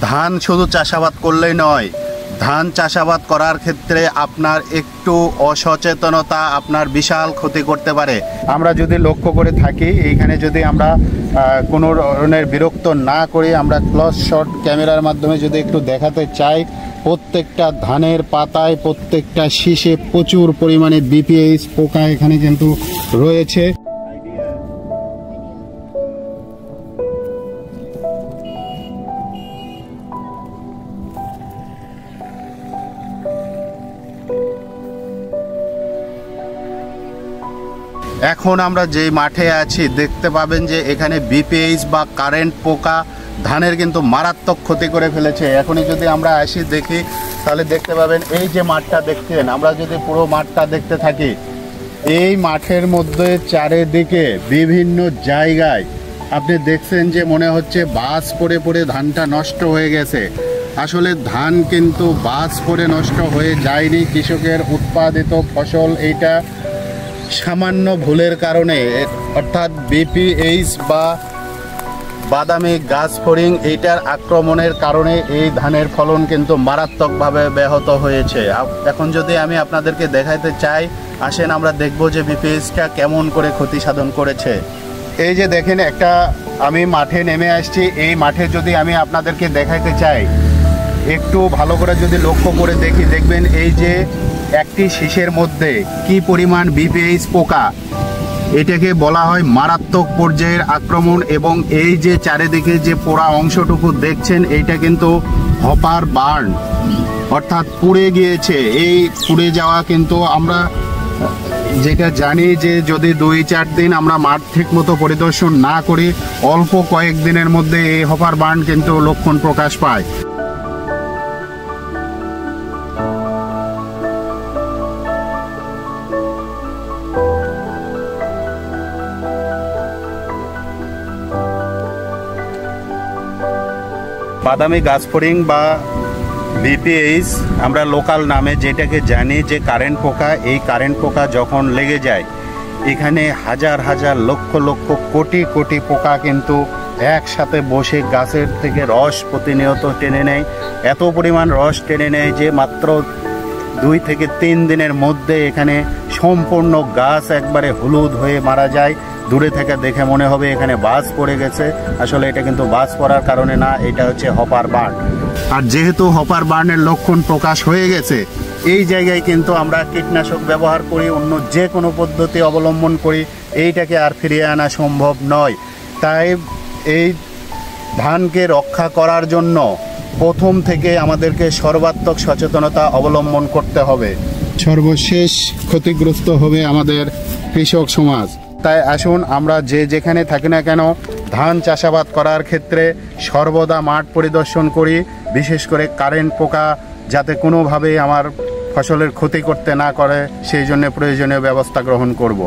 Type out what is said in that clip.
ধান শুধু চাষাবাদ করলেই নয়, ধান চাষাবাদ করার ক্ষেত্রে আপনার একটু অসচেতনতা আপনার বিশাল ক্ষতি করতে পারে। আমরা যদি লক্ষ্য করে থাকি, এইখানে যদি আমরা কোনো ধরনের বিরক্ত না করি, আমরা ক্লোজ শট ক্যামেরার মাধ্যমে যদি একটু দেখাতে চাই, প্রত্যেকটা ধানের পাতায়, প্রত্যেকটা শীষে প্রচুর পরিমাণে বিপিএইচ পোকা এখানে কিন্তু রয়েছে। এখন আমরা যেই মাঠে আছি দেখতে পাবেন যে এখানে বিপিএইচ বা কারেন্ট পোকা ধানের কিন্তু মারাত্মক ক্ষতি করে ফেলেছে। এখনই যদি আমরা আসি দেখি তাহলে দেখতে পাবেন এই যে মাঠটা দেখছেন, আমরা যদি পুরো মাঠটা দেখতে থাকি, এই মাঠের মধ্যে চারিদিকে বিভিন্ন জায়গায় আপনি দেখছেন যে মনে হচ্ছে বাজ পড়ে পড়ে ধানটা নষ্ট হয়ে গেছে। আসলে ধান কিন্তু বাজ পড়ে নষ্ট হয়ে যায়নি, কৃষকের উৎপাদিত ফসল এইটা সামান্য ভুলের কারণে, অর্থাৎ বিপিএইচ বা বাদামি গাছ ফড়িং এইটার আক্রমণের কারণে এই ধানের ফলন কিন্তু মারাত্মকভাবে ব্যাহত হয়েছে। এখন যদি আমি আপনাদেরকে দেখাতে চাই, আসেন আমরা দেখব যে বিপিএইচটা কেমন করে ক্ষতি সাধন করেছে। এই যে দেখেন, একটা আমি মাঠে নেমে আসছি, এই মাঠে যদি আমি আপনাদেরকে দেখাতে চাই, একটু ভালো করে যদি লক্ষ্য করে দেখি, দেখবেন এই যে একটি শীষের মধ্যে কি পরিমাণ বিপিএইচ পোকা, এটাকে বলা হয় মারাত্মক পর্যায়ের আক্রমণ। এবং এই যে চারিদিকে যে পোড়া অংশটুকু দেখছেন, এইটা কিন্তু হপার বার্ন, অর্থাৎ পুড়ে গিয়েছে। এই পুড়ে যাওয়া কিন্তু আমরা যেটা জানি যে যদি 2-4 দিন আমরা মাঠ ঠিক মতো পরিদর্শন না করি, অল্প কয়েকদিনের মধ্যে এই হপার বার্ন কিন্তু লক্ষণ প্রকাশ পায়। বাদামি গাছ ফড়িং বা বিপিএইচ আমরা লোকাল নামে যেটাকে জানি যে কারেন্ট পোকা, এই কারেন্ট পোকা যখন লেগে যায়, এখানে হাজার হাজার লক্ষ লক্ষ কোটি কোটি পোকা কিন্তু একসাথে বসে গাছের থেকে রস প্রতিনিয়ত টেনে নেয়। এত পরিমাণ রস টেনে নেয় যে মাত্র 2 থেকে 3 দিনের মধ্যে এখানে সম্পূর্ণ গাছ একবারে হলুদ হয়ে মারা যায়। দূরে থেকে দেখে মনে হবে এখানে বাজ পড়ে গেছে, আসলে এটা কিন্তু বাজ পড়ার কারণে না, এটা হচ্ছে হপার বার্ন। আর যেহেতু হপার বার্নের লক্ষণ প্রকাশ হয়ে গেছে, এই জায়গায় কিন্তু আমরা কীটনাশক ব্যবহার করি, অন্য যে কোনো পদ্ধতি অবলম্বন করি, এইটাকে আর ফিরিয়ে আনা সম্ভব নয়। তাই এই ধানকে রক্ষা করার জন্য প্রথম থেকে আমাদেরকে সর্বাত্মক সচেতনতা অবলম্বন করতে হবে। সর্বশেষ ক্ষতিগ্রস্ত হবে আমাদের কৃষক সমাজ। তাই আসুন আমরা যে যেখানে থাকি না কেন, ধান চাষাবাদ করার ক্ষেত্রে সর্বদা মাঠ পরিদর্শন করি, বিশেষ করে কারেন্ট পোকা যাতে কোনোভাবেই আমার ফসলের ক্ষতি করতে না করে, সেই জন্য প্রয়োজনীয় ব্যবস্থা গ্রহণ করব।